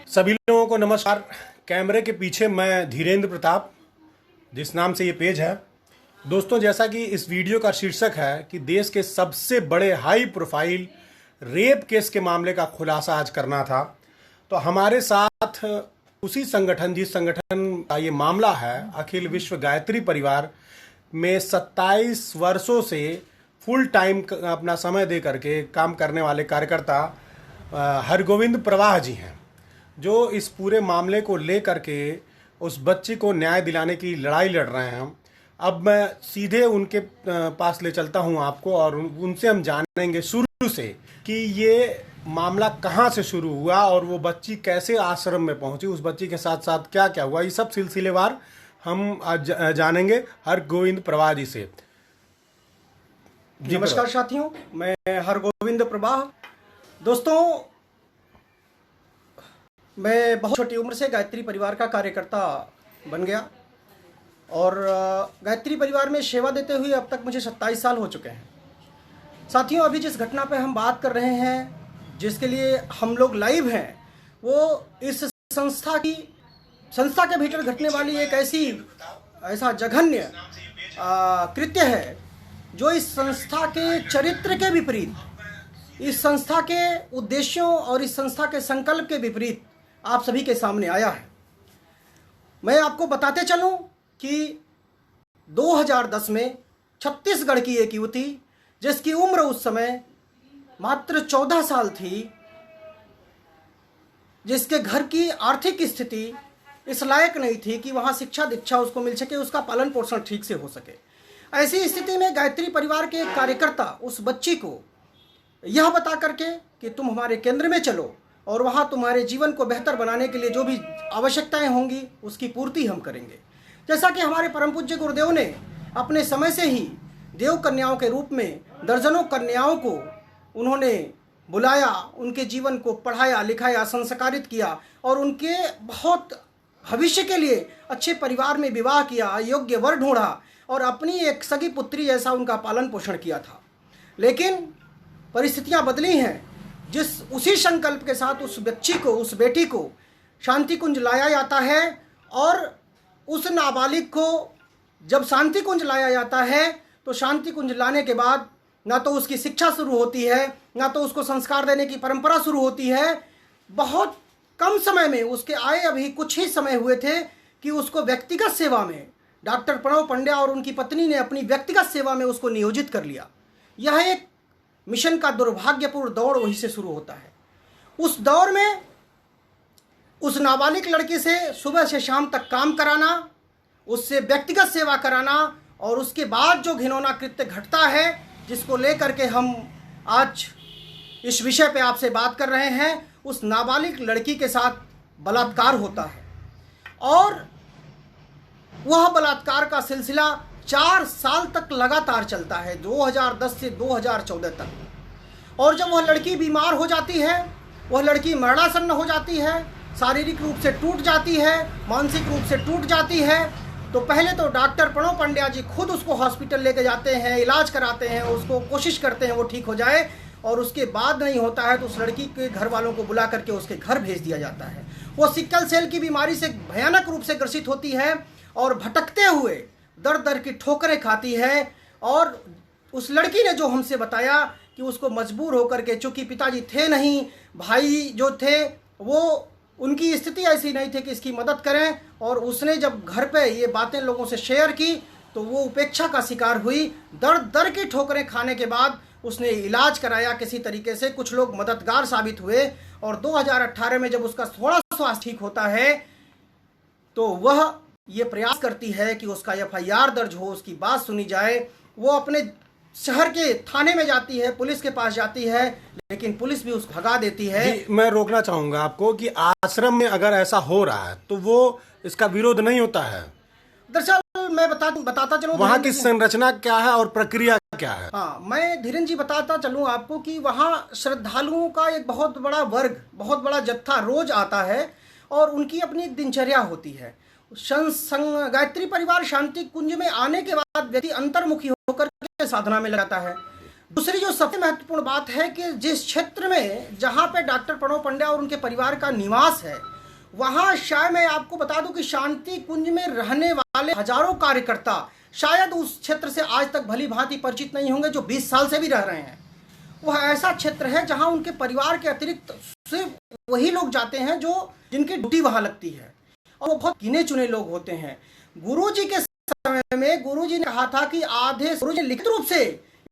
सभी लोगों को नमस्कार। कैमरे के पीछे मैं धीरेन्द्र प्रताप, जिस नाम से ये पेज है। दोस्तों, जैसा कि इस वीडियो का शीर्षक है कि देश के सबसे बड़े हाई प्रोफाइल रेप केस के मामले का खुलासा आज करना था, तो हमारे साथ उसी संगठन, जिस संगठन का ये मामला है, अखिल विश्व गायत्री परिवार में 27 वर्षों से फुल टाइम अपना समय दे करके काम करने वाले कार्यकर्ता हरगोविंद प्रवाह जी हैं, जो इस पूरे मामले को लेकर के उस बच्ची को न्याय दिलाने की लड़ाई लड़ रहे हैं। अब मैं सीधे उनके पास ले चलता हूं आपको, और उनसे हम जानेंगे शुरू से कि ये मामला कहां से शुरू हुआ और वो बच्ची कैसे आश्रम में पहुंची, उस बच्ची के साथ साथ क्या क्या हुआ, ये सब सिलसिलेवार हम आज जानेंगे हरगोविंद प्रवाह जी से। नमस्कार साथियों, मैं हरगोविंद प्रवाह। दोस्तों, मैं बहुत छोटी उम्र से गायत्री परिवार का कार्यकर्ता बन गया और गायत्री परिवार में सेवा देते हुए अब तक मुझे 27 साल हो चुके हैं। साथियों, अभी जिस घटना पे हम बात कर रहे हैं, जिसके लिए हम लोग लाइव हैं, वो इस संस्था के भीतर घटने वाली एक ऐसा जघन्य कृत्य है जो इस संस्था के चरित्र के विपरीत, इस संस्था के उद्देश्यों और इस संस्था के संकल्प के विपरीत आप सभी के सामने आया है। मैं आपको बताते चलूं कि 2010 में छत्तीसगढ़ की एक युवती, जिसकी उम्र उस समय मात्र 14 साल थी, जिसके घर की आर्थिक स्थिति इस लायक नहीं थी कि वहां शिक्षा दीक्षा उसको मिल सके, उसका पालन पोषण ठीक से हो सके, ऐसी स्थिति में गायत्री परिवार के एक कार्यकर्ता उस बच्ची को यह बता करके कि तुम हमारे केंद्र में चलो और वहां तुम्हारे जीवन को बेहतर बनाने के लिए जो भी आवश्यकताएं होंगी उसकी पूर्ति हम करेंगे। जैसा कि हमारे परम पूज्य गुरुदेव ने अपने समय से ही देव कन्याओं के रूप में दर्जनों कन्याओं को उन्होंने बुलाया, उनके जीवन को पढ़ाया, लिखाया, संस्कारित किया और उनके बहुत भविष्य के लिए अच्छे परिवार में विवाह किया, योग्य वर ढूंढा और अपनी एक सगी पुत्री जैसा उनका पालन पोषण किया था। लेकिन परिस्थितियां बदली हैं। उसी संकल्प के साथ उस बच्ची को, उस बेटी को शांति कुंज लाया जाता है और उस नाबालिग को जब शांति कुंज लाया जाता है तो शांति कुंज लाने के बाद ना तो उसकी शिक्षा शुरू होती है, ना तो उसको संस्कार देने की परंपरा शुरू होती है। बहुत कम समय में, उसके आए अभी कुछ ही समय हुए थे कि उसको व्यक्तिगत सेवा में डॉक्टर प्रणव पंड्या और उनकी पत्नी ने अपनी व्यक्तिगत सेवा में उसको नियोजित कर लिया। यह एक मिशन का दुर्भाग्यपूर्ण दौर वहीं से शुरू होता है। उस दौर में उस नाबालिग लड़की से सुबह से शाम तक काम कराना, उससे व्यक्तिगत सेवा कराना और उसके बाद जो घिनौना कृत्य घटता है, जिसको लेकर के हम आज इस विषय पे आपसे बात कर रहे हैं, उस नाबालिग लड़की के साथ बलात्कार होता है और वह बलात्कार का सिलसिला 4 साल तक लगातार चलता है, 2010 से 2014 तक। और जब वह लड़की बीमार हो जाती है, वह लड़की मरणासन्न हो जाती है, शारीरिक रूप से टूट जाती है, मानसिक रूप से टूट जाती है, तो पहले तो डॉक्टर प्रणव पंड्या जी खुद उसको हॉस्पिटल लेके जाते हैं, इलाज कराते हैं, उसको कोशिश करते हैं वो ठीक हो जाए, और उसके बाद नहीं होता है तो उस लड़की के घर वालों को बुला करके उसके घर भेज दिया जाता है। वो सिकल सेल की बीमारी से भयानक रूप से ग्रसित होती है और भटकते हुए दर दर की ठोकरें खाती है। और उस लड़की ने जो हमसे बताया कि उसको मजबूर होकर के, चूंकि पिताजी थे नहीं, भाई जो थे वो उनकी स्थिति ऐसी नहीं थी कि इसकी मदद करें, और उसने जब घर पे ये बातें लोगों से शेयर की तो वो उपेक्षा का शिकार हुई। दर दर की ठोकरें खाने के बाद उसने इलाज कराया किसी तरीके से, कुछ लोग मददगार साबित हुए और 2018 में जब उसका थोड़ा स्वास्थ्य ठीक होता है तो वह ये प्रयास करती है कि उसका FIR दर्ज हो, उसकी बात सुनी जाए। वो अपने शहर के थाने में जाती है, पुलिस के पास जाती है, लेकिन पुलिस भी उसको भगा देती है। मैं रोकना चाहूंगा आपको कि आश्रम में अगर ऐसा हो रहा है तो वो इसका विरोध नहीं होता है। दरअसल मैं बताता चलूं वहाँ की संरचना क्या है और प्रक्रिया क्या है। हाँ, मैं धीरेन्द्र जी बताता चलूं आपको कि वहाँ श्रद्धालुओं का एक बहुत बड़ा वर्ग, बहुत बड़ा जत्था रोज आता है और उनकी अपनी एक दिनचर्या होती है। गायत्री परिवार शांति कुंज में आने के बाद व्यक्ति अंतर्मुखी होकर के साधना में लगाता है। दूसरी जो सबसे महत्वपूर्ण बात है कि जिस क्षेत्र में, जहाँ पे डॉक्टर प्रणव पंड्या और उनके परिवार का निवास है, वहां शायद मैं आपको बता दूं कि शांति कुंज में रहने वाले हजारों कार्यकर्ता शायद उस क्षेत्र से आज तक भली भांति परिचित नहीं होंगे, जो 20 साल से भी रह रहे हैं। वह ऐसा क्षेत्र है जहां उनके परिवार के अतिरिक्त सिर्फ वही लोग जाते हैं जो जिनकी ड्यूटी वहां लगती है, और वो बहुत गिने चुने लोग होते हैं। गुरुजी के समय में गुरुजी ने कहा था कि आधे, गुरुजी लिखित रूप से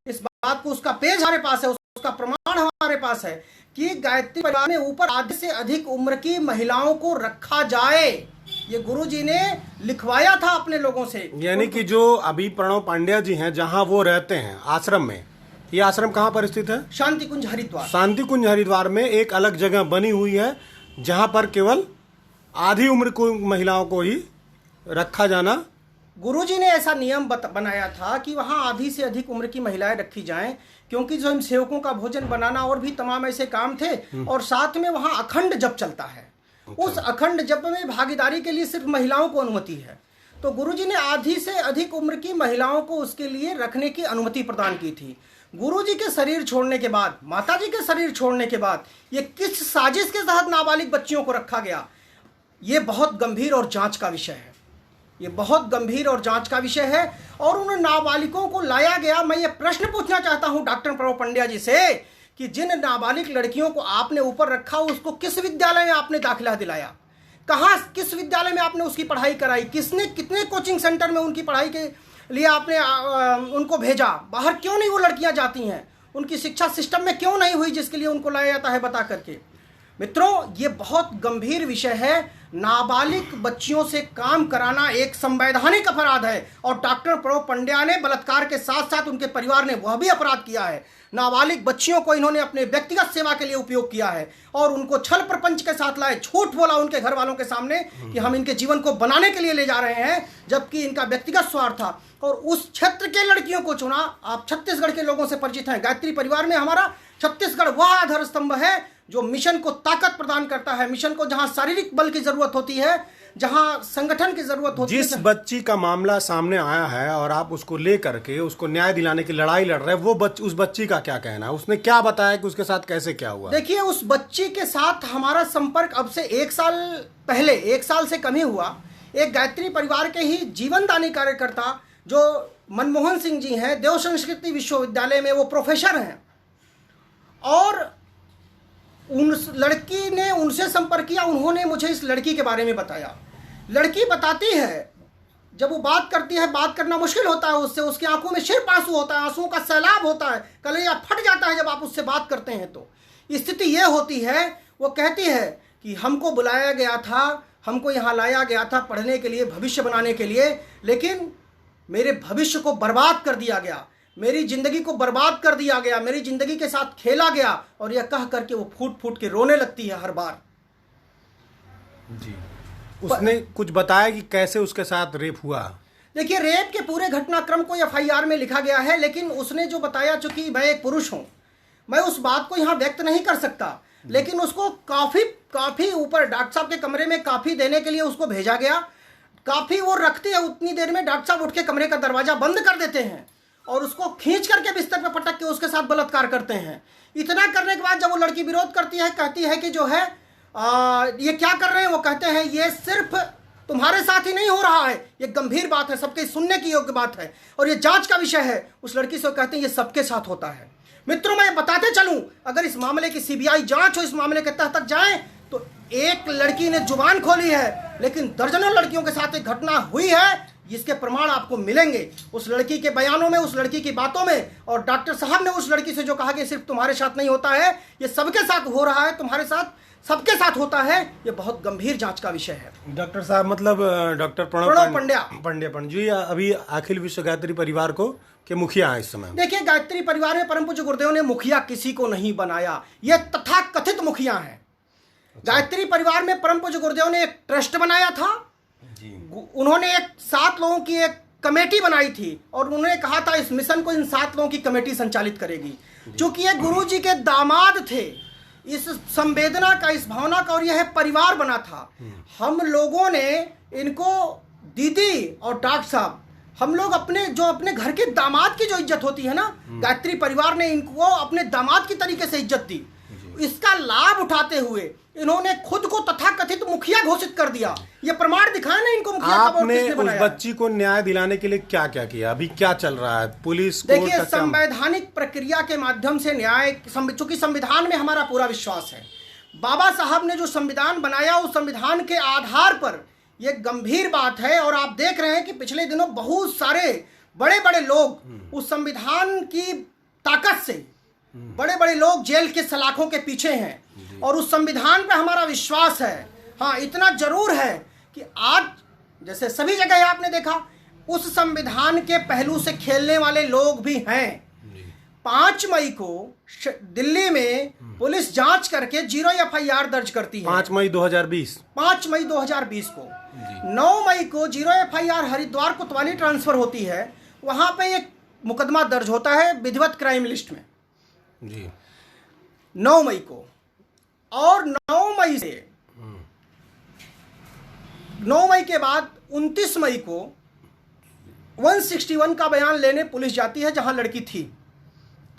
इस बात को, उसका पेज हमारे पास है, उसका प्रमाण हमारे पास है कि गायत्री परिवार में ऊपर आधे से अधिक उम्र की महिलाओं को रखा जाए। ये गुरुजी ने लिखवाया था अपने लोगों से। यानी कि जो अभी प्रणव पांड्या जी हैं, जहां वो रहते हैं आश्रम में, ये आश्रम कहाँ पर स्थित है? शांति कुंज हरिद्वार। शांति कुंज हरिद्वार में एक अलग जगह बनी हुई है जहां पर केवल आधी उम्र को महिलाओं को ही रखा जाना। गुरुजी ने ऐसा नियम बनाया था कि वहां आधी से अधिक उम्र की महिलाएं रखी जाएं, क्योंकि स्वयं सेवकों का भोजन बनाना और भी तमाम ऐसे काम थे, और साथ में वहां अखंड जप चलता है। उस अखंड जप में भागीदारी के लिए सिर्फ महिलाओं को अनुमति है। तो गुरुजी ने आधी से अधिक उम्र की महिलाओं को उसके लिए रखने की अनुमति प्रदान की थी। गुरुजी के शरीर छोड़ने के बाद, माताजी के शरीर छोड़ने के बाद, ये किस साजिश के तहत नाबालिग बच्चियों को रखा गया, ये बहुत गंभीर और जांच का विषय है। ये बहुत गंभीर और जांच का विषय है। और उन नाबालिगों को लाया गया। मैं ये प्रश्न पूछना चाहता हूं डॉक्टर प्रणव पांड्या जी से कि जिन नाबालिग लड़कियों को आपने ऊपर रखा, उसको किस विद्यालय में आपने दाखिला दिलाया, कहाँ, किस विद्यालय में आपने उसकी पढ़ाई कराई, किसने, कितने कोचिंग सेंटर में उनकी पढ़ाई के लिए आपने उनको भेजा, बाहर क्यों नहीं वो लड़कियां जाती हैं, उनकी शिक्षा सिस्टम में क्यों नहीं हुई जिसके लिए उनको लाया जाता है, बता करके। मित्रों, ये बहुत गंभीर विषय है। नाबालिग बच्चियों से काम कराना एक संवैधानिक अपराध है, और डॉक्टर प्रणव पांड्या ने बलात्कार के साथ साथ उनके परिवार ने वह भी अपराध किया है। नाबालिग बच्चियों को इन्होंने अपने व्यक्तिगत सेवा के लिए उपयोग किया है, और उनको छल प्रपंच के साथ लाए, झूठ बोला उनके घर वालों के सामने कि हम इनके जीवन को बनाने के लिए ले जा रहे हैं, जबकि इनका व्यक्तिगत स्वार्थ था। और उस क्षेत्र के लड़कियों को चुना। आप छत्तीसगढ़ के लोगों से परिचित हैं। गायत्री परिवार में हमारा छत्तीसगढ़ वह आधार स्तंभ है जो मिशन को ताकत प्रदान करता है, मिशन को जहां शारीरिक बल की जरूरत होती है, जहां संगठन की जरूरत होती है। जिस बच्ची का मामला सामने आया है और आप उसको ले करके उसको न्याय दिलाने की लड़ाई लड़ रहे हैं, वो उस बच्ची का क्या कहना है? उसने क्या बताया कि उसके साथ कैसे क्या हुआ? देखिए, उस बच्ची के साथ हमारा संपर्क अब से 1 साल पहले, 1 साल से कम ही हुआ। एक गायत्री परिवार के ही जीवनदानी कार्यकर्ता जो मनमोहन सिंह जी हैं, देव संस्कृति विश्वविद्यालय में वो प्रोफेसर हैं, और उन लड़की ने उनसे संपर्क किया। उन्होंने मुझे इस लड़की के बारे में बताया। लड़की बताती है, जब वो बात करती है, बात करना मुश्किल होता है उससे, उसकी आंखों में सिर्फ आंसू होता है, आंसुओं का सैलाब होता है, कलेजा फट जाता है जब आप उससे बात करते हैं। तो स्थिति ये होती है, वो कहती है कि हमको बुलाया गया था, हमको यहाँ लाया गया था पढ़ने के लिए, भविष्य बनाने के लिए, लेकिन मेरे भविष्य को बर्बाद कर दिया गया, मेरी जिंदगी को बर्बाद कर दिया गया, मेरी जिंदगी के साथ खेला गया। और यह कह करके वो फूट फूट के रोने लगती है हर बार। जी, उसने कुछ बताया कि कैसे उसके साथ रेप हुआ? देखिए, रेप के पूरे घटनाक्रम को एफआईआर में लिखा गया है, लेकिन उसने जो बताया, चूंकि मैं एक पुरुष हूं, मैं उस बात को यहाँ व्यक्त नहीं कर सकता, लेकिन उसको काफी ऊपर डॉक्टर साहब के कमरे में काफी देने के लिए उसको भेजा गया। काफी वो रखते हैं, उतनी देर में डॉक्टर साहब उठ के कमरे का दरवाजा बंद कर देते हैं और उसको खींच करके बिस्तर पे पटक के उसके साथ बलात्कार करते हैं। इतना करने के बाद जब वो लड़की विरोध करती है, कहती है कि जो है ये क्या कर रहे हैं, वो कहते हैं ये सिर्फ तुम्हारे साथ ही नहीं हो रहा है, ये गंभीर बात है, सबके सुनने की योग्य बात है, और ये जांच का विषय है। उस लड़की से कहते हैं ये सबके साथ होता है। मित्रों, मैं बताते चलूं, अगर इस मामले की सीबीआई जांच हो, इस मामले के तह तक जाए, तो एक लड़की ने जुबान खोली है, लेकिन दर्जनों लड़कियों के साथ एक घटना हुई है जिसके प्रमाण आपको मिलेंगे उस लड़की के बयानों में, उस लड़की की बातों में। और डॉक्टर साहब ने उस लड़की से जो कहा कि सिर्फ तुम्हारे साथ नहीं होता है, ये सबके साथ हो रहा है, तुम्हारे साथ, सबके साथ होता है, ये बहुत गंभीर जांच का विषय है। डॉक्टर साहब, मतलब डॉक्टर प्रणव पांड्या जी अभी अखिल विश्व गायत्री परिवार को के मुखिया हैं इस समय। देखिए, गायत्री परिवार में परम पूज्य गुरुदेव ने मुखिया किसी को नहीं बनाया, ये तथाकथित मुखिया हैं। गायत्री परिवार में परम पूज्य गुरुदेव ने एक ट्रस्ट बनाया था, उन्होंने एक 7 लोगों की एक कमेटी बनाई थी, और उन्होंने कहा था इस मिशन को इन 7 लोगों की कमेटी संचालित करेगी। चूंकि ये गुरु जी के दामाद थे, इस संवेदना का, इस भावना का, और यह परिवार बना था। हम लोगों ने इनको, दीदी और डॉक्टर साहब, हम लोग अपने घर के दामाद की जो इज्जत होती है ना, गायत्री परिवार ने इनको अपने दामाद की तरीके से इज्जत दी। इसका लाभ उठाते हुए इन्होंने खुद को तथाकथित मुखिया घोषित कर दिया। ये प्रमाण दिखाए ना इनको मुखिया कब और आपने किसने उस बनाया। बच्ची को न्याय दिलाने के लिए क्या क्या किया? अभी क्या चल रहा है? पुलिस कोर्ट देखिए, का क्या? संवैधानिक प्रक्रिया के माध्यम से न्याय, चूंकि संविधान में हमारा पूरा विश्वास है, बाबा साहब ने जो संविधान बनाया उस संविधान के आधार पर यह गंभीर बात है। और आप देख रहे हैं कि पिछले दिनों बहुत सारे बड़े बड़े लोग उस संविधान की ताकत से, बड़े बड़े लोग जेल के सलाखों के पीछे हैं और उस संविधान पे हमारा विश्वास है। हाँ, इतना जरूर है कि आज जैसे सभी जगह आपने देखा, उस संविधान के पहलू से खेलने वाले लोग भी हैं। 5 मई को दिल्ली में पुलिस जांच करके 0 FIR दर्ज करती है। 5 मई 2020 5 मई 2020 को 9 मई को 0 FIR हरिद्वार कोतवाली ट्रांसफर होती है। वहां पे एक मुकदमा दर्ज होता है विधिवत क्राइम लिस्ट में जी 9 मई को। और 9 मई से 9 मई के बाद 29 मई को 161 का बयान लेने पुलिस जाती है जहां लड़की थी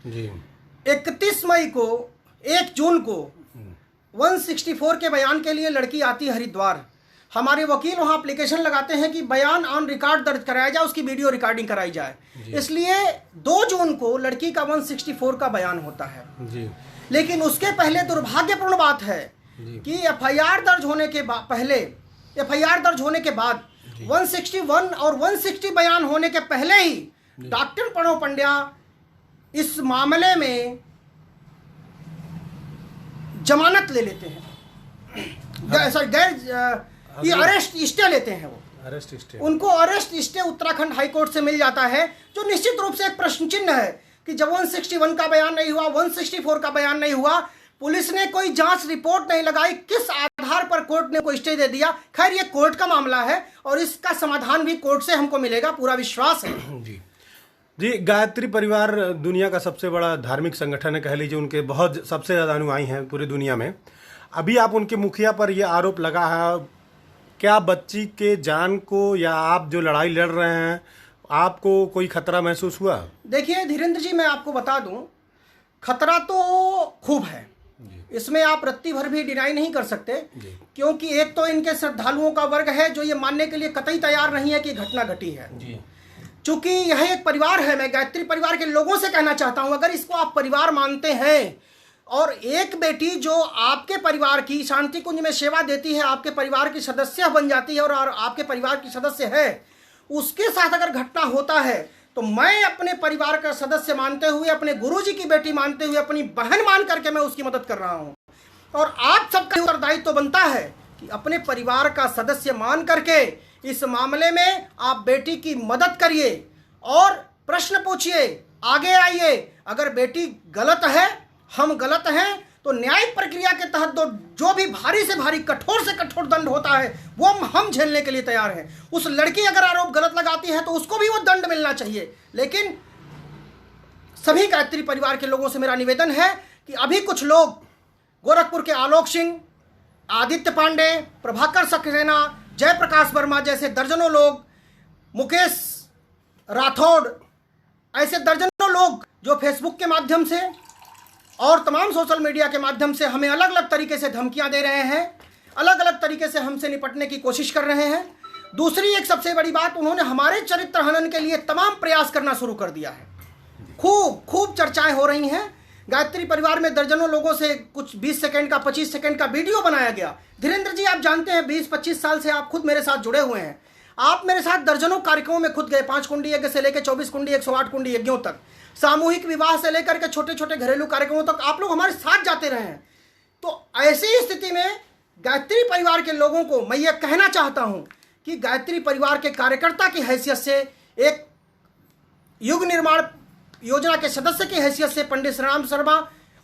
जी। 31 मई को 1 जून को 164 के बयान के लिए लड़की आती है हरिद्वार। हमारे वकील वहां एप्लीकेशन लगाते हैं कि बयान ऑन रिकॉर्ड दर्ज कराया जाए, उसकी वीडियो रिकॉर्डिंग कराई जाए। इसलिए 2 जून को लड़की का 164 का बयान होता है जी। लेकिन उसके पहले दुर्भाग्यपूर्ण बात है कि FIR दर्ज होने के पहले, FIR दर्ज होने के बाद 161 और 160 बयान होने के पहले ही डॉक्टर प्रणव पंड्या इस मामले में जमानत ले लेते हैं, सॉरी ये अरेस्ट स्टे लेते हैं। वो अरेस्ट स्टे, उनको arrest stay Uttarakhand high court से मिल जाता है, जो निश्चित रूप से एक प्रश्न चिन्ह है कि जब 161 का बयान नहीं हुआ, 164 का बयान नहीं हुआ, पुलिस ने कोई जांच रिपोर्ट नहीं लगाई, किस आधार पर कोर्ट ने कोई स्टे दे दिया। खैर, ये कोर्ट का मामला है और इसका समाधान भी कोर्ट से हमको मिलेगा, पूरा विश्वास है। जी, गायत्री परिवार दुनिया का सबसे बड़ा धार्मिक संगठन है, कह लीजिए। उनके बहुत सबसे ज़्यादा अनुयायी हैं पूरी दुनिया में। अभी आप उनके मुखिया पर यह आरोप लगा है, क्या बच्ची के जान को या आप जो लड़ाई लड़ रहे हैं, आपको कोई खतरा महसूस हुआ? देखिए धीरेन्द्र जी, मैं आपको बता दूं, खतरा तो खूब है, इसमें आप रत्ती भर भी डिनाई नहीं कर सकते। क्योंकि एक तो इनके श्रद्धालुओं का वर्ग है जो ये मानने के लिए कतई तैयार नहीं है कि घटना घटी है। चूंकि यह एक परिवार है, मैं गायत्री परिवार के लोगों से कहना चाहता हूं, अगर इसको आप परिवार मानते हैं और एक बेटी जो आपके परिवार की शांति कुंज में सेवा देती है, आपके परिवार की सदस्य बन जाती है और आपके परिवार की सदस्य है, उसके साथ अगर घटना होता है तो मैं अपने परिवार का सदस्य मानते हुए, अपने गुरुजी की बेटी मानते हुए, अपनी बहन मान करके मैं उसकी मदद कर रहा हूं। और आप सबका उत्तरदायित्व तो बनता है कि अपने परिवार का सदस्य मान करके इस मामले में आप बेटी की मदद करिए और प्रश्न पूछिए, आगे आइए। अगर बेटी गलत है, हम गलत हैं, तो न्यायिक प्रक्रिया के तहत जो भी भारी से भारी, कठोर से कठोर दंड होता है वो हम झेलने के लिए तैयार हैं। उस लड़की अगर आरोप गलत लगाती है तो उसको भी वो दंड मिलना चाहिए। लेकिन सभी गायत्री परिवार के लोगों से मेरा निवेदन है कि अभी कुछ लोग, गोरखपुर के आलोक सिंह, आदित्य पांडे, प्रभाकर सक्सेना, जयप्रकाश वर्मा जैसे दर्जनों लोग, मुकेश राठौड़, ऐसे दर्जनों लोग जो फेसबुक के माध्यम से और तमाम सोशल मीडिया के माध्यम से हमें अलग अलग तरीके से धमकियां दे रहे हैं, अलग अलग तरीके से हमसे निपटने की कोशिश कर रहे हैं। दूसरी एक सबसे बड़ी बात, उन्होंने हमारे चरित्र हनन के लिए तमाम प्रयास करना शुरू कर दिया है। खूब चर्चाएं हो रही हैं। गायत्री परिवार में दर्जनों लोगों से कुछ 20 सेकंड का, 25 सेकंड का वीडियो बनाया गया। धीरेन्द्र जी, आप जानते हैं 20-25 साल से आप खुद मेरे साथ जुड़े हुए हैं। आप मेरे साथ दर्जनों कार्यक्रमों में खुद गए, 5 कुंडी यज्ञ से लेकर 24 कुंडी 108 कुंडी यज्ञों तक, सामूहिक विवाह से लेकर के छोटे छोटे घरेलू कार्यक्रमों तक आप लोग हमारे साथ जाते रहे हैं। तो ऐसी स्थिति में गायत्री परिवार के लोगों को मैं ये कहना चाहता हूं कि गायत्री परिवार के कार्यकर्ता की हैसियत से, एक युग निर्माण योजना के सदस्य की हैसियत से, पंडित श्रीराम शर्मा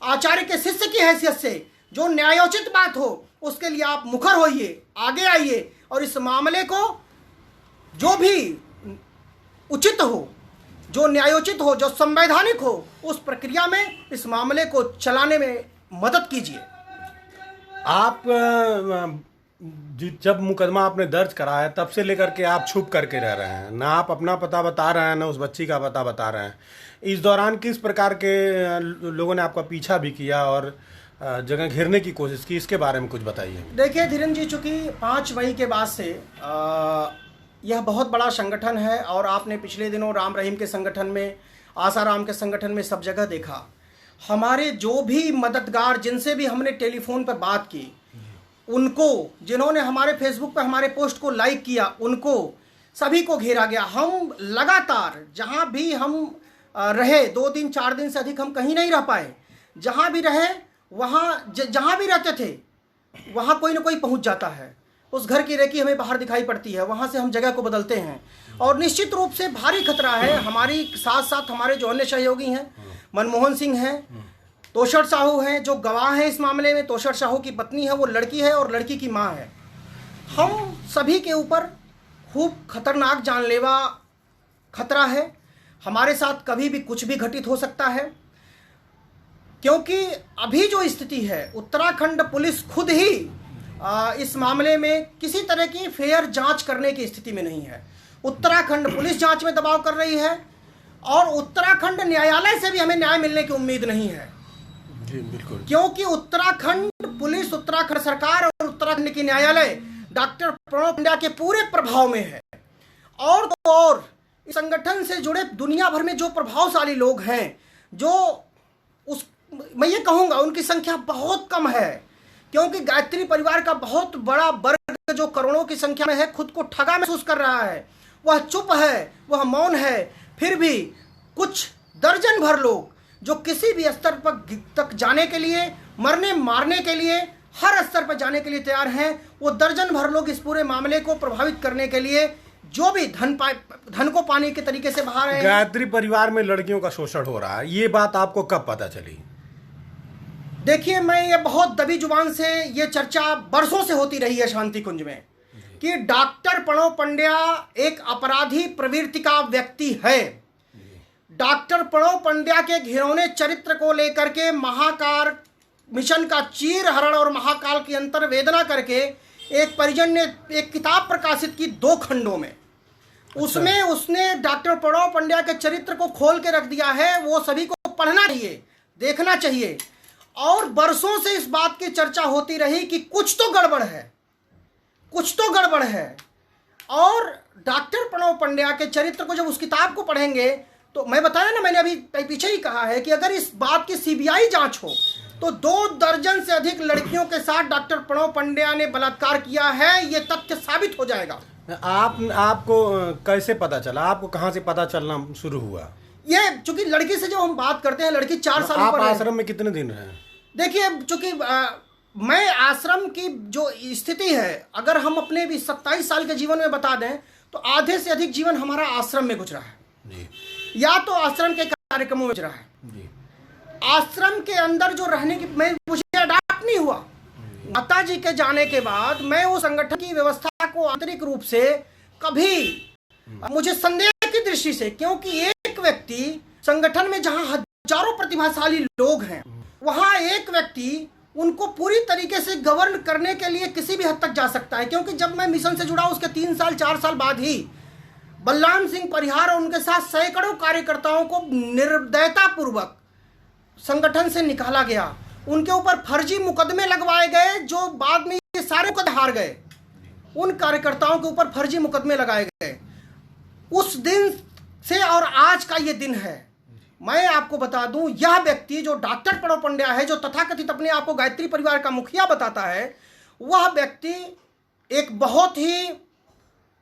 आचार्य के शिष्य की हैसियत से, जो न्यायोचित बात हो उसके लिए आप मुखर होइए, आगे आइए और इस मामले को जो भी उचित हो, जो न्यायोचित हो, जो संवैधानिक हो, उस प्रक्रिया में इस मामले को चलाने में मदद कीजिए। आप जब मुकदमा आपने दर्ज कराया तब से लेकर के आप छुप करके रह रहे हैं, ना आप अपना पता बता रहे हैं, ना उस बच्ची का पता बता रहे हैं। इस दौरान किस प्रकार के लोगों ने आपका पीछा भी किया और जगह घेरने की कोशिश की, इसके बारे में कुछ बताइए। देखिए धीरेन्द्र जी, चूँकि 5 मई के बाद से यह बहुत बड़ा संगठन है और आपने पिछले दिनों राम रहीम के संगठन में, आसाराम के संगठन में सब जगह देखा। हमारे जो भी मददगार, जिनसे भी हमने टेलीफोन पर बात की, उनको, जिन्होंने हमारे फेसबुक पर हमारे पोस्ट को लाइक किया, उनको सभी को घेरा गया। हम लगातार जहाँ भी हम रहे, 2 दिन 4 दिन से अधिक हम कहीं नहीं रह पाए। जहाँ भी रहे वहाँ, जहाँ भी रहते थे वहाँ कोई ना कोई पहुँच जाता है। उस घर की रेखी हमें बाहर दिखाई पड़ती है, वहाँ से हम जगह को बदलते हैं। और निश्चित रूप से भारी खतरा है। हमारी साथ साथ हमारे जो अन्य सहयोगी हैं, मनमोहन सिंह हैं, तोषर साहू हैं, जो गवाह हैं इस मामले में। तोषर साहू की पत्नी है, वो लड़की है और लड़की की माँ है। हम सभी के ऊपर खूब खतरनाक जानलेवा खतरा है। हमारे साथ कभी भी कुछ भी घटित हो सकता है, क्योंकि अभी जो स्थिति है, उत्तराखंड पुलिस खुद ही इस मामले में किसी तरह की फेयर जांच करने की स्थिति में नहीं है। उत्तराखंड पुलिस जांच में दबाव कर रही है और उत्तराखंड न्यायालय से भी हमें न्याय मिलने की उम्मीद नहीं है। जी बिल्कुल, क्योंकि उत्तराखंड पुलिस, उत्तराखंड सरकार और उत्तराखंड की न्यायालय डॉक्टर प्रणव पंड्या के पूरे प्रभाव में है। और तो और इस संगठन से जुड़े दुनिया भर में जो प्रभावशाली लोग हैं, जो मैं ये कहूँगा उनकी संख्या बहुत कम है, क्योंकि गायत्री परिवार का बहुत बड़ा वर्ग जो करोड़ों की संख्या में है, खुद को ठगा महसूस कर रहा है। वह चुप है, वह मौन है। फिर भी कुछ दर्जन भर लोग जो किसी भी स्तर पर तक जाने के लिए, मरने मारने के लिए, हर स्तर पर जाने के लिए तैयार हैं, वो दर्जन भर लोग इस पूरे मामले को प्रभावित करने के लिए जो भी धन को पाने के तरीके से बाहर है। गायत्री परिवार में लड़कियों का शोषण हो रहा है, ये बात आपको कब पता चली? देखिए, मैं ये बहुत दबी जुबान से ये चर्चा बरसों से होती रही है शांति कुंज में कि डॉक्टर प्रणव पंड्या एक अपराधी प्रवृत्ति का व्यक्ति है। डॉक्टर प्रणव पंड्या के घिनौने चरित्र को लेकर के महाकाल मिशन का चीर हरण और महाकाल की अंतर वेदना करके एक परिजन ने एक किताब प्रकाशित की 2 खंडों में। उसमें उसने डॉक्टर प्रणव पंड्या के चरित्र को खोल के रख दिया है। वो सभी को पढ़ना चाहिए, देखना चाहिए। और बरसों से इस बात की चर्चा होती रही कि कुछ तो गड़बड़ है, कुछ तो गड़बड़ है। और डॉक्टर प्रणव पंड्या के चरित्र को जब उस किताब को पढ़ेंगे तो मैं बताया ना, मैंने अभी पीछे ही कहा है कि अगर इस बात की सीबीआई जांच हो तो 2 दर्जन से अधिक लड़कियों के साथ डॉक्टर प्रणव पंड्या ने बलात्कार किया है, ये तथ्य साबित हो जाएगा। आपको कैसे पता चला? आपको कहाँ से पता चलना शुरू हुआ? ये चूंकि लड़की से जब हम बात करते हैं, लड़की 4 साल आप आश्रम में कितने दिन रहे? देखिए, चूंकि मैं आश्रम की जो स्थिति है, अगर हम अपने भी 27 साल के जीवन में बता दें तो आधे से अधिक जीवन हमारा आश्रम में गुजरा है जी। या तो आश्रम के कार्यक्रमों में गुजरा है जी। आश्रम के अंदर जो रहने की मुझे अडाप्ट नहीं हुआ। माता जी के जाने के बाद मैं उस संगठन की व्यवस्था को आंतरिक रूप से कभी, मुझे संदेह की दृष्टि से, क्योंकि एक व्यक्ति संगठन में जहां हजारों प्रतिभाशाली लोग हैं, वहां एक व्यक्ति उनको पूरी तरीके से गवर्न करने के लिए किसी भी हद तक जा सकता है। क्योंकि जब मैं मिशन से जुड़ा उसके 3 साल 4 साल बाद ही बलराम सिंह परिहार और उनके साथ सैकड़ों कार्यकर्ताओं को निर्दयतापूर्वक संगठन से निकाला गया। उनके ऊपर फर्जी मुकदमे लगवाए गए, जो बाद में ये सारे मुकदमे हार गए। उन कार्यकर्ताओं के ऊपर फर्जी मुकदमे लगाए गए। उस दिन से और आज का ये दिन है। मैं आपको बता दूं, यह व्यक्ति जो डॉक्टर प्रणव पंड्या है, जो तथाकथित अपने आप को गायत्री परिवार का मुखिया बताता है, वह व्यक्ति एक बहुत ही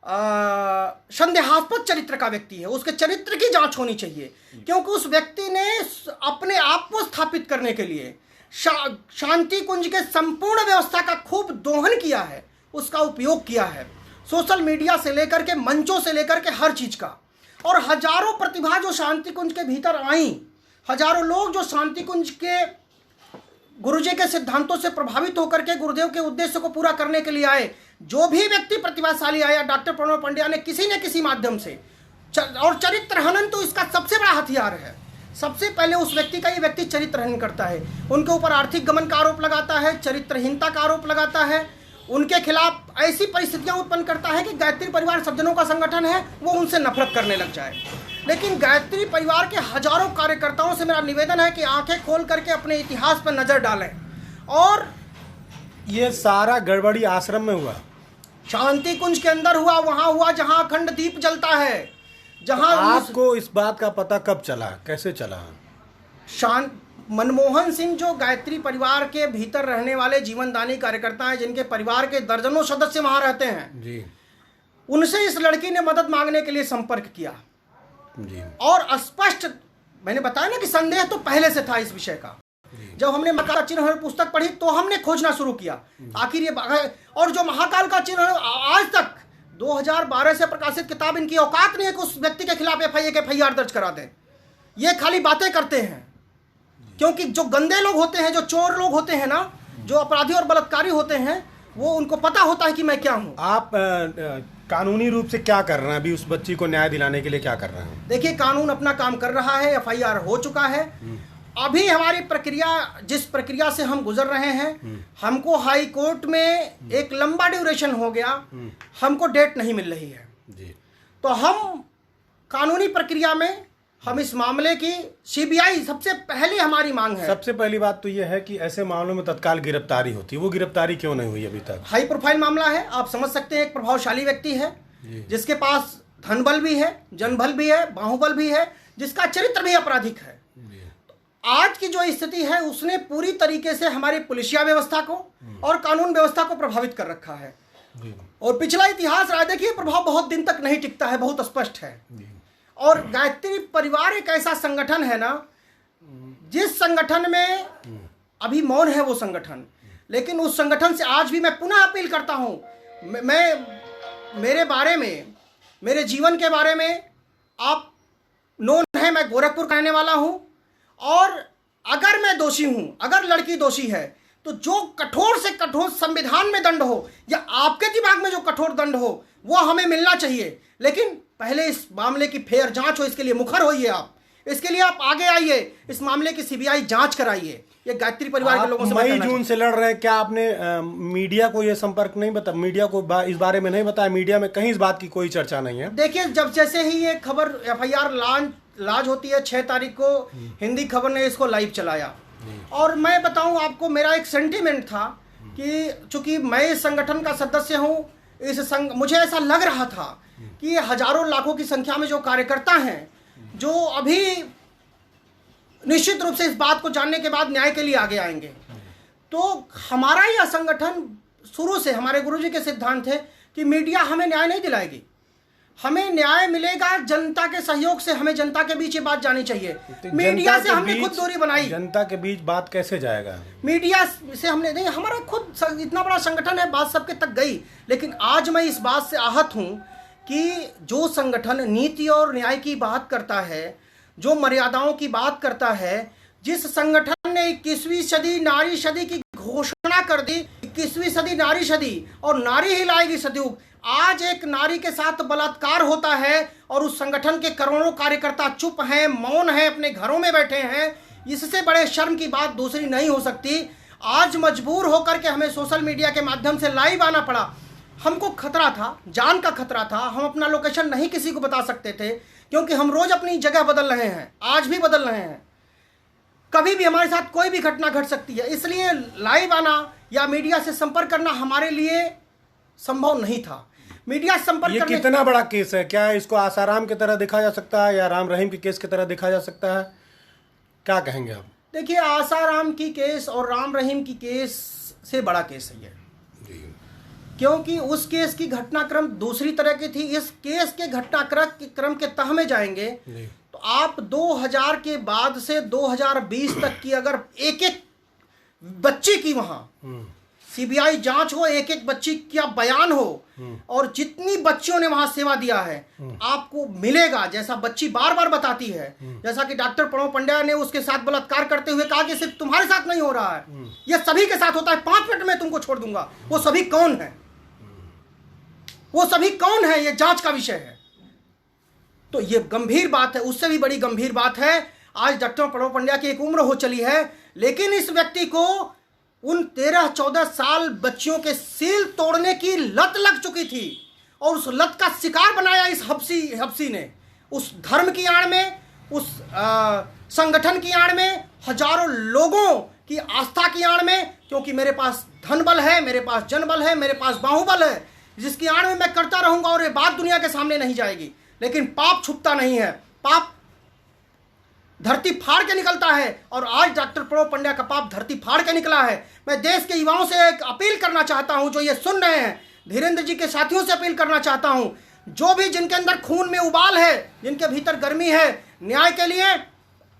संदेहास्पद चरित्र का व्यक्ति है। उसके चरित्र की जांच होनी चाहिए, क्योंकि उस व्यक्ति ने अपने आप को स्थापित करने के लिए शांति कुंज के संपूर्ण व्यवस्था का खूब दोहन किया है, उसका उपयोग किया है, सोशल मीडिया से लेकर के, मंचों से लेकर के, हर चीज का। और हजारों प्रतिभा जो शांति कुंज के भीतर आई, हजारों लोग जो शांति कुंज के गुरुजी के सिद्धांतों से प्रभावित होकर के गुरुदेव के उद्देश्य को पूरा करने के लिए आए, जो भी व्यक्ति प्रतिभाशाली आया, डॉक्टर प्रणव पंड्या ने किसी न किसी माध्यम से, और चरित्र हनन तो इसका सबसे बड़ा हथियार है। सबसे पहले उस व्यक्ति का ये व्यक्ति चरित्र हनन करता है, उनके ऊपर आर्थिक गमन का आरोप लगाता है, चरित्रहीनता का आरोप लगाता है, उनके खिलाफ ऐसी परिस्थितियां उत्पन्न करता है कि गायत्री परिवार सज्जनों का संगठन है, वो उनसे नफरत करने लग जाए। लेकिन गायत्री परिवार के हजारों कार्यकर्ताओं से मेरा निवेदन है कि आंखें खोल करके अपने इतिहास पर नजर डालें। और ये सारा गड़बड़ी आश्रम में हुआ, शांति कुंज के अंदर हुआ, वहां हुआ जहां अखंड दीप जलता है, जहां आपको इस बात का पता कब चला, कैसे चला? मनमोहन सिंह जो गायत्री परिवार के भीतर रहने वाले जीवनदानी कार्यकर्ता हैं, जिनके परिवार के दर्जनों सदस्य वहां रहते हैं जी, उनसे इस लड़की ने मदद मांगने के लिए संपर्क किया जी, और स्पष्ट, मैंने बताया ना कि संदेह तो पहले से था इस विषय का। जब हमने महाकाल का चिन्ह पुस्तक पढ़ी तो हमने खोजना शुरू किया आखिर ये, और जो महाकाल का चिन्ह आज तक 2012 से प्रकाशित किताब, इनकी औकात नहीं है कि उस व्यक्ति के खिलाफ FIR दर्ज करा दें। ये खाली बातें करते हैं, क्योंकि जो गंदे लोग होते हैं, जो चोर लोग होते हैं ना, जो अपराधी और बलात्कारी होते हैं, वो उनको पता होता है कि मैं क्या हूं। आप कानूनी रूप से क्या कर रहे हैं अभी? उस बच्ची को न्याय दिलाने के लिए क्या कर रहे हैं? देखिए, कानून अपना काम कर रहा है, FIR हो चुका है। अभी हमारी प्रक्रिया, जिस प्रक्रिया से हम गुजर रहे हैं, हमको हाई कोर्ट में एक लंबा ड्यूरेशन हो गया, हमको डेट नहीं मिल रही है जी। तो हम कानूनी प्रक्रिया में, हम इस मामले की CBI सबसे पहले हमारी मांग है। सबसे पहली बात तो यह है कि ऐसे मामलों में तत्काल गिरफ्तारी होती है, वो गिरफ्तारी क्यों नहीं हुई अभी तक? हाई प्रोफाइल मामला है, आप समझ सकते हैं। एक प्रभावशाली व्यक्ति है जिसके पास धनबल भी है, जनबल भी है, बाहुबल भी है, जिसका चरित्र भी आपराधिक है। आज की जो स्थिति है, उसने पूरी तरीके से हमारी पुलिसिया व्यवस्था को और कानून व्यवस्था को प्रभावित कर रखा है। और पिछला इतिहास रहा, देखिए, प्रभाव बहुत दिन तक नहीं टिकता है, बहुत स्पष्ट है। और गायत्री परिवार एक ऐसा संगठन है ना, जिस संगठन में अभी मौन है वो संगठन, लेकिन उस संगठन से आज भी मैं पुनः अपील करता हूं। मैं मेरे बारे में, मेरे जीवन के बारे में आप नोन है, मैं गोरखपुर का रहने वाला हूं, और अगर मैं दोषी हूं, अगर लड़की दोषी है, तो जो कठोर से कठोर संविधान में दंड हो या आपके दिमाग में जो कठोर दंड हो, वो हमें मिलना चाहिए। लेकिन पहले इस मामले की फेयर जांच हो, इसके लिए मुखर होइए आप, इसके लिए आप आगे आइए, इस मामले की CBI जांच कराइए। ये गायत्री परिवार के लोगों से मई जून से लड़ रहे हैं, क्या आपने मीडिया को ये संपर्क नहीं बताया, मीडिया को इस बारे में नहीं बताया? मीडिया में कहीं इस बात की कोई चर्चा नहीं है। देखिए, जब जैसे ही ये खबर FIR लाज होती है, 6 तारीख को हिंदी खबर ने इसको लाइव चलाया, और मैं बताऊं आपको, मेरा एक सेंटीमेंट था कि चूंकि मैं इस संगठन का सदस्य हूं, मुझे ऐसा लग रहा था कि हजारों लाखों की संख्या में जो कार्यकर्ता हैं, जो अभी निश्चित रूप से इस बात को जानने के बाद न्याय के लिए आगे आएंगे। तो हमारा यह संगठन शुरू से, हमारे गुरुजी के सिद्धांत थे कि मीडिया हमें न्याय नहीं दिलाएगी, हमें न्याय मिलेगा जनता के सहयोग से। हमें जनता के बीच ये बात जानी चाहिए। मीडिया से हमने खुद दूरी बनाई। जनता के बीच बात कैसे जाएगा? मीडिया से हमने नहीं, हमारा खुद इतना बड़ा संगठन है, बात सबके तक गई। लेकिन आज मैं इस बात से आहत हूं कि जो संगठन नीति और न्याय की बात करता है, जो मर्यादाओं की बात करता है, जिस संगठन ने 21वीं सदी नारी सदी की घोषणा कर दी, 21वीं सदी नारी सदी और नारी ही लाएगी सतयुग, आज एक नारी के साथ बलात्कार होता है और उस संगठन के करोड़ों कार्यकर्ता चुप हैं, मौन हैं, अपने घरों में बैठे हैं। इससे बड़े शर्म की बात दूसरी नहीं हो सकती। आज मजबूर होकर के हमें सोशल मीडिया के माध्यम से लाइव आना पड़ा। हमको खतरा था, जान का खतरा था। हम अपना लोकेशन नहीं किसी को बता सकते थे, क्योंकि हम रोज अपनी जगह बदल रहे हैं, आज भी बदल रहे हैं। कभी भी हमारे साथ कोई भी घटना घट सकती है, इसलिए लाइव आना या मीडिया से संपर्क करना हमारे लिए संभव नहीं था। मीडिया संपर्क ये कितना बड़ा केस है? क्या इसको आसाराम की तरह देखा जा सकता है या राम रहीम के केस की तरह देखा जा सकता है? क्या कहेंगे आप? देखिए, आसाराम की केस और राम रहीम की केस से बड़ा केस है ये, क्योंकि उस केस की घटनाक्रम दूसरी तरह की थी। इस केस के घटनाक्रम के तह में जाएंगे तो आप 2000 के बाद से 2020 तक की अगर एक एक बच्ची की वहां CBI जांच हो, एक एक बच्ची का बयान हो, और जितनी बच्चियों ने वहां सेवा दिया है, आपको मिलेगा। जैसा बच्ची बार बार बताती है, जैसा कि डॉक्टर प्रणव पंड्या ने उसके साथ बलात्कार करते हुए कहा कि सिर्फ तुम्हारे साथ नहीं हो रहा है, ये सभी के साथ होता है, 5 मिनट में तुमको छोड़ दूंगा। वो सभी कौन है? वो सभी कौन है? ये जांच का विषय है। तो ये गंभीर बात है। उससे भी बड़ी गंभीर बात है, आज डॉक्टर प्रणव पंड्या की एक उम्र हो चली है, लेकिन इस व्यक्ति को उन 13-14 साल बच्चियों के सील तोड़ने की लत लग चुकी थी, और उस लत का शिकार बनाया इस हफ्सी ने। उस धर्म की आड़ में, उस संगठन की आड़ में हजारों लोगों कि आस्था की आड़ में, क्योंकि मेरे पास धन बल है, मेरे पास जनबल है, मेरे पास बाहुबल है, जिसकी आड़ में मैं करता रहूंगा और ये बात दुनिया के सामने नहीं जाएगी। लेकिन पाप छुपता नहीं है, पाप धरती फाड़ के निकलता है, और आज डॉक्टर प्रणव पंड्या का पाप धरती फाड़ के निकला है। मैं देश के युवाओं से एक अपील करना चाहता हूं, जो ये सुन रहे हैं, धीरेन्द्र जी के साथियों से अपील करना चाहता हूं, जो भी जिनके अंदर खून में उबाल है, जिनके भीतर गर्मी है, न्याय के लिए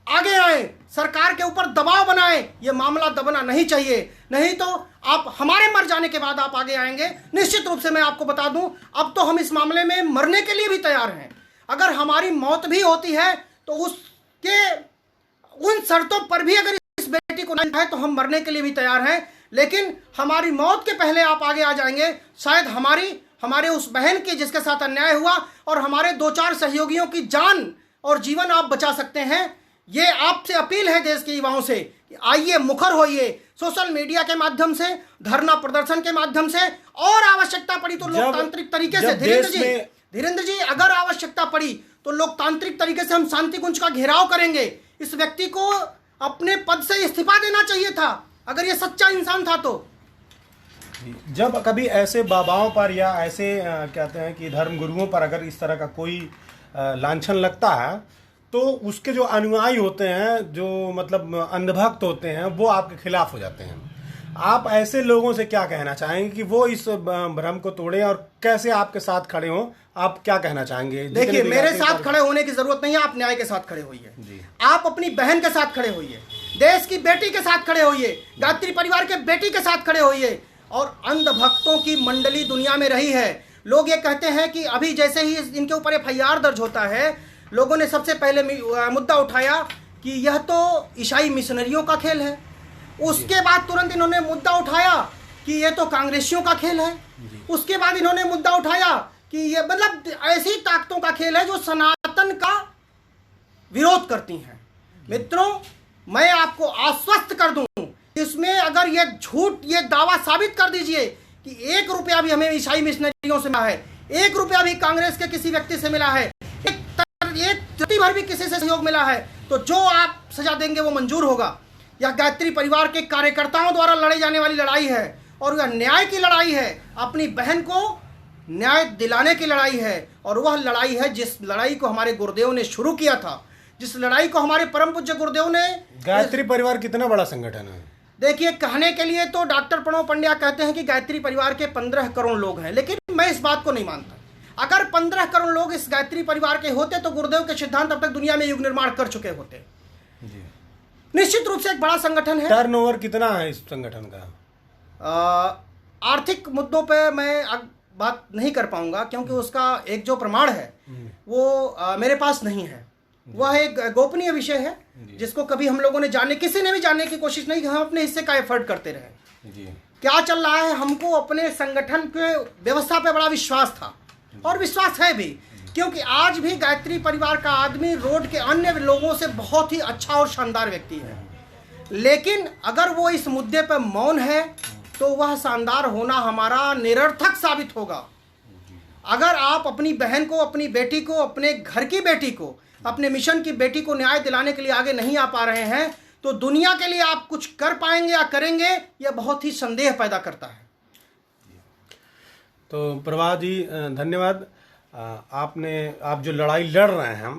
आगे आए, सरकार के ऊपर दबाव बनाएं। ये मामला दबना नहीं चाहिए, नहीं तो आप हमारे मर जाने के बाद आप आगे आएंगे। निश्चित रूप से मैं आपको बता दूं, अब तो हम इस मामले में मरने के लिए भी तैयार हैं। अगर हमारी मौत भी होती है तो उसके उन शर्तों पर भी अगर इस बेटी को नहीं है तो हम मरने के लिए भी तैयार हैं। लेकिन हमारी मौत के पहले आप आगे आ जाएंगे, शायद हमारे उस बहन की जिसके साथ अन्याय हुआ और हमारे 2-4 सहयोगियों की जान और जीवन आप बचा सकते हैं। ये आपसे अपील है देश के युवाओं से कि आइए, मुखर होइए, सोशल मीडिया के माध्यम से, धरना प्रदर्शन के माध्यम से, और आवश्यकता पड़ी तो लोकतांत्रिक तरीके से। धीरेन्द्र जी, अगर आवश्यकता पड़ी तो लोकतांत्रिक तरीके से हम शांति कुंज का घेराव करेंगे। इस व्यक्ति को अपने पद से इस्तीफा देना चाहिए था, अगर ये सच्चा इंसान था तो। जब कभी ऐसे बाबाओं पर या ऐसे कहते हैं कि धर्म गुरुओं पर अगर इस तरह का कोई लांछन लगता है, तो उसके जो अनुयायी होते हैं, जो मतलब अंधभक्त होते हैं, वो आपके खिलाफ हो जाते हैं। आप ऐसे लोगों से क्या कहना चाहेंगे कि वो इस भ्रम को तोड़ें और कैसे आपके साथ खड़े हों? आप क्या कहना चाहेंगे? देखिए, मेरे साथ खड़े होने की जरूरत नहीं है, आप न्याय के साथ खड़े होइए, आप अपनी बहन के साथ खड़े होइए, देश की बेटी के साथ खड़े होइए, गायत्री परिवार के बेटी के साथ खड़े होइए। और अंधभक्तों की मंडली दुनिया में रही है। लोग ये कहते हैं कि अभी जैसे ही इनके ऊपर एफआईआर दर्ज होता है, लोगों ने सबसे पहले मुद्दा उठाया कि यह तो ईसाई मिशनरियों का खेल है। उसके बाद तुरंत इन्होंने मुद्दा उठाया कि ये तो कांग्रेसियों का खेल है। उसके बाद इन्होंने मुद्दा उठाया कि ये मतलब ऐसी ताकतों का खेल है जो सनातन का विरोध करती हैं। मित्रों, मैं आपको आश्वस्त कर दूं, इसमें अगर ये झूठ, ये दावा साबित कर दीजिए कि 1 रुपया भी हमें ईसाई मिशनरियों से मिला है, 1 रुपया भी कांग्रेस के किसी व्यक्ति से मिला है, एक जति भर भी किसी से सहयोग मिला है, तो जो आप सजा देंगे वो मंजूर होगा। यह गायत्री परिवार के कार्यकर्ताओं द्वारा लड़ी जाने वाली लड़ाई है, और यह न्याय की लड़ाई है, अपनी बहन को न्याय दिलाने की लड़ाई है। और वह लड़ाई है जिस लड़ाई को हमारे गुरुदेव ने शुरू किया था, जिस लड़ाई को हमारे परम पूज्य गुरुदेव ने। गायत्री परिवार कितना बड़ा संगठन है? देखिए, कहने के लिए तो डॉक्टर प्रणव पंड्या कहते हैं कि गायत्री परिवार के 15 करोड़ लोग हैं, लेकिन मैं इस बात को नहीं मानता। अगर 15 करोड़ लोग इस गायत्री परिवार के होते तो गुरुदेव के सिद्धांत अब तक दुनिया में युग निर्माण कर चुके होते। निश्चित रूप से एक बड़ा संगठन है। टर्नओवर कितना है इस संगठन का? आर्थिक मुद्दों पे मैं बात नहीं कर पाऊंगा, क्योंकि उसका एक जो प्रमाण है वो मेरे पास नहीं है। वह एक गोपनीय विषय है जिसको कभी हम लोगों ने किसी ने भी जानने की कोशिश नहीं की। हम अपने हिस्से का एफर्ट करते रहे। क्या चल रहा है, हमको अपने संगठन के व्यवस्था पे बड़ा विश्वास था और विश्वास है भी, क्योंकि आज भी गायत्री परिवार का आदमी रोड के अन्य लोगों से बहुत ही अच्छा और शानदार व्यक्ति है। लेकिन अगर वो इस मुद्दे पर मौन है तो वह शानदार होना हमारा निरर्थक साबित होगा। अगर आप अपनी बहन को, अपनी बेटी को, अपने घर की बेटी को, अपने मिशन की बेटी को न्याय दिलाने के लिए आगे नहीं आ पा रहे हैं, तो दुनिया के लिए आप कुछ कर पाएंगे या करेंगे, यह बहुत ही संदेह पैदा करता है। तो प्रभात जी, धन्यवाद। आप जो लड़ाई लड़ रहे हैं,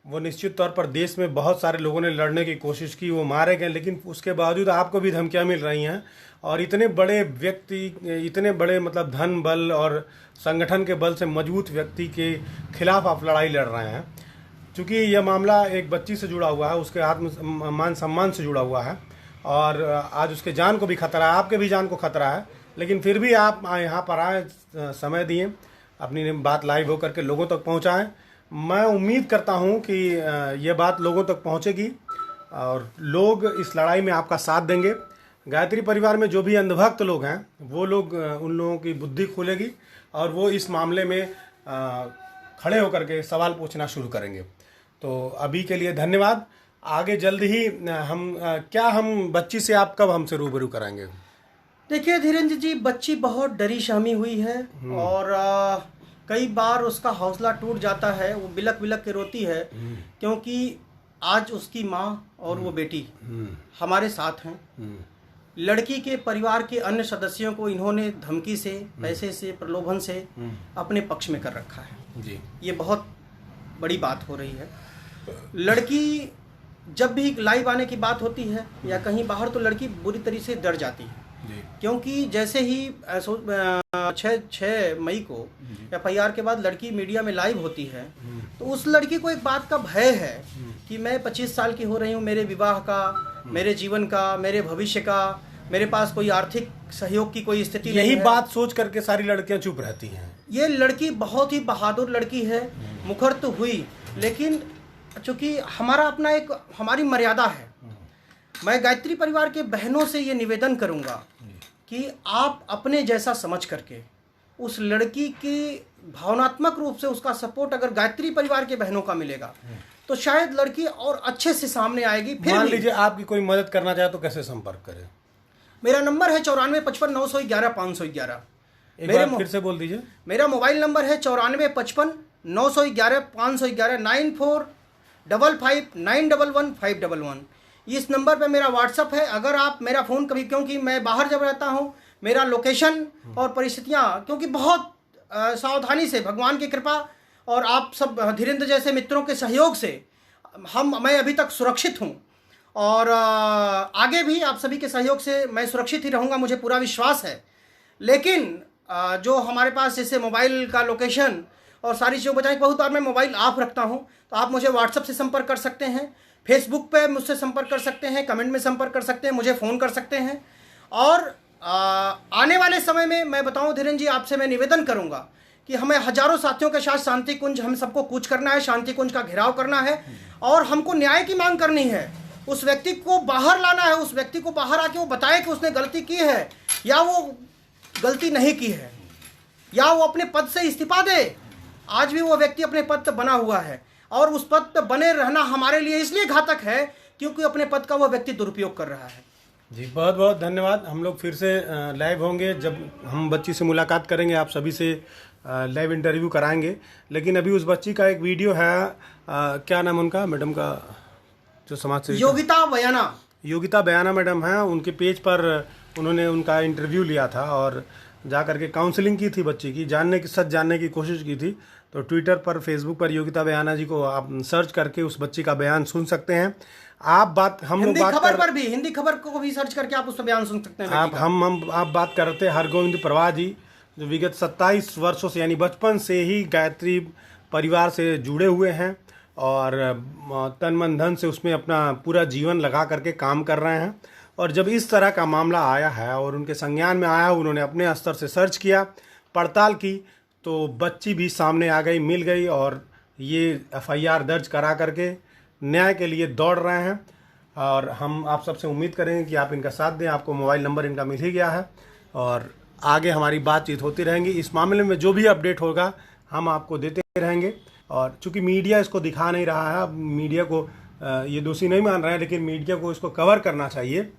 वो निश्चित तौर पर देश में बहुत सारे लोगों ने लड़ने की कोशिश की, वो मारे गए, लेकिन उसके बावजूद आपको भी धमकियां मिल रही हैं। और इतने बड़े व्यक्ति, इतने बड़े मतलब धन बल और संगठन के बल से मजबूत व्यक्ति के खिलाफ आप लड़ाई लड़ रहे हैं। चूँकि यह मामला एक बच्ची से जुड़ा हुआ है, उसके आत्म मान सम्मान से जुड़ा हुआ है, और आज उसके जान को भी खतरा है, आपके भी जान को खतरा है, लेकिन फिर भी आप यहाँ पर आए, समय दिए, अपनी बात लाइव होकर के लोगों तक पहुँचाएं। मैं उम्मीद करता हूँ कि ये बात लोगों तक पहुँचेगी और लोग इस लड़ाई में आपका साथ देंगे। गायत्री परिवार में जो भी अंधभक्त लोग हैं, वो लोग, उन लोगों की बुद्धि खुलेगी और वो इस मामले में खड़े होकर के सवाल पूछना शुरू करेंगे। तो अभी के लिए धन्यवाद। आगे जल्द ही हम बच्ची से आप कब हमसे रूबरू कराएंगे? देखिए धीरेन्द्र जी, बच्ची बहुत डरी सहमी हुई है और कई बार उसका हौसला टूट जाता है, वो बिलक बिलक के रोती है, क्योंकि आज उसकी माँ और वो बेटी हमारे साथ हैं। लड़की के परिवार के अन्य सदस्यों को इन्होंने धमकी से, पैसे से, प्रलोभन से अपने पक्ष में कर रखा है जी। ये बहुत बड़ी बात हो रही है। लड़की जब भी लाइव आने की बात होती है या कहीं बाहर तो लड़की बुरी तरीके से डर जाती है जी। क्योंकि जैसे ही 6 मई को FIR के बाद लड़की मीडिया में लाइव होती है तो उस लड़की को एक बात का भय है कि मैं 25 साल की हो रही हूँ, मेरे विवाह का, मेरे जीवन का, मेरे भविष्य का, मेरे पास कोई आर्थिक सहयोग की कोई स्थिति नहीं है। यही बात सोच करके सारी लड़कियां चुप रहती हैं। ये लड़की बहुत ही बहादुर लड़की है, मुखर तो हुई, लेकिन चूंकि हमारा अपना एक हमारी मर्यादा है। मैं गायत्री परिवार के बहनों से ये निवेदन करूंगा कि आप अपने जैसा समझ करके उस लड़की की भावनात्मक रूप से उसका सपोर्ट अगर गायत्री परिवार के बहनों का मिलेगा तो शायद लड़की और अच्छे से सामने आएगी। फिर मान लीजिए आपकी कोई मदद करना चाहे तो कैसे संपर्क करें? मेरा नंबर है 9455 911 511। एक बार फिर से बोल दीजिए। मेरा मोबाइल नंबर है 9455 911 511 9455 911 511। इस नंबर पे मेरा व्हाट्सअप है। अगर आप मेरा फ़ोन कभी, क्योंकि मैं बाहर जब रहता हूँ, मेरा लोकेशन और परिस्थितियाँ, क्योंकि बहुत सावधानी से भगवान की कृपा और आप सब धीरेन्द्र जैसे मित्रों के सहयोग से मैं अभी तक सुरक्षित हूँ और आगे भी आप सभी के सहयोग से मैं सुरक्षित ही रहूँगा, मुझे पूरा विश्वास है। लेकिन जो हमारे पास जैसे मोबाइल का लोकेशन और सारी चीज़ों को बताएं, बहुत बार मैं मोबाइल ऑफ रखता हूं, तो आप मुझे व्हाट्सएप से संपर्क कर सकते हैं, फेसबुक पे मुझसे संपर्क कर सकते हैं, कमेंट में संपर्क कर सकते हैं, मुझे फ़ोन कर सकते हैं। और आने वाले समय में मैं बताऊं धीरेन्द्र जी, आपसे मैं निवेदन करूंगा कि हमें हजारों साथियों के साथ शांति कुंज हम सबको कूच करना है, शांति कुंज का घेराव करना है और हमको न्याय की मांग करनी है। उस व्यक्ति को बाहर लाना है, उस व्यक्ति को बाहर आके वो बताए कि उसने गलती की है या वो गलती नहीं की है, या वो अपने पद से इस्तीफा दे। आज भी वो व्यक्ति अपने पद पर बना हुआ है और उस पद पर बने रहना हमारे लिए इसलिए घातक है क्योंकि अपने पद का वो व्यक्ति दुरुपयोग कर रहा है। जी बहुत बहुत धन्यवाद। हम लोग फिर से लाइव होंगे जब हम बच्ची से मुलाकात करेंगे, आप सभी से लाइव इंटरव्यू कराएंगे। लेकिन अभी उस बच्ची का एक वीडियो है, क्या नाम उनका, मैडम का जो समाज से, योगिता बयाना मैडम हैं, उनके पेज पर उन्होंने उनका इंटरव्यू लिया था और जा करके काउंसलिंग की थी बच्ची की, सच जानने की कोशिश की थी। तो ट्विटर पर, फेसबुक पर योगिता बयाना जी को आप सर्च करके उस बच्ची का बयान सुन सकते हैं। आप बात हम लोग बात खबर पर भी, हिंदी खबर को भी सर्च करके आप उसका बयान सुन सकते हैं। आप बात करते हैं हरगोविंद प्रभा जी, जो विगत 27 वर्षों से यानी बचपन से ही गायत्री परिवार से जुड़े हुए हैं और तन मन धन से उसमें अपना पूरा जीवन लगा करके काम कर रहे हैं। और जब इस तरह का मामला आया है और उनके संज्ञान में आया, उन्होंने अपने स्तर से सर्च किया, पड़ताल की, तो बच्ची भी सामने आ गई, मिल गई और ये FIR दर्ज करा करके न्याय के लिए दौड़ रहे हैं। और हम आप सबसे उम्मीद करेंगे कि आप इनका साथ दें। आपको मोबाइल नंबर इनका मिल ही गया है और आगे हमारी बातचीत होती रहेंगी। इस मामले में जो भी अपडेट होगा हम आपको देते रहेंगे। और चूंकि मीडिया इसको दिखा नहीं रहा है, मीडिया को ये दोषी नहीं मान रहे हैं, लेकिन मीडिया को इसको कवर करना चाहिए।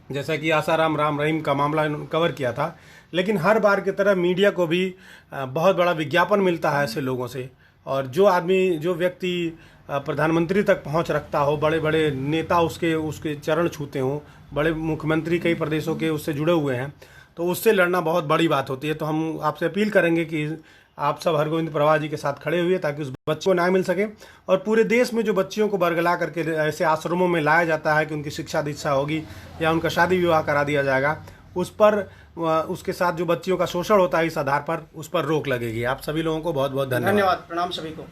जैसा कि आसाराम राम रहीम का मामला कवर किया था, लेकिन हर बार की तरह मीडिया को भी बहुत बड़ा विज्ञापन मिलता है ऐसे लोगों से। और जो व्यक्ति प्रधानमंत्री तक पहुंच रखता हो, बड़े बड़े नेता उसके चरण छूते हों, बड़े मुख्यमंत्री कई प्रदेशों के उससे जुड़े हुए हैं, तो उससे लड़ना बहुत बड़ी बात होती है। तो हम आपसे अपील करेंगे कि आप सब हरगोविंद प्रभा जी के साथ खड़े हुए ताकि उस बच्चे को न्याय मिल सके। और पूरे देश में जो बच्चियों को बरगला करके ऐसे आश्रमों में लाया जाता है कि उनकी शिक्षा दीक्षा होगी या उनका शादी विवाह करा दिया जाएगा, उस पर उसके साथ जो बच्चियों का शोषण होता है इस आधार पर, उस पर रोक लगेगी। आप सभी लोगों को बहुत बहुत धन्यवाद। प्रणाम सभी को।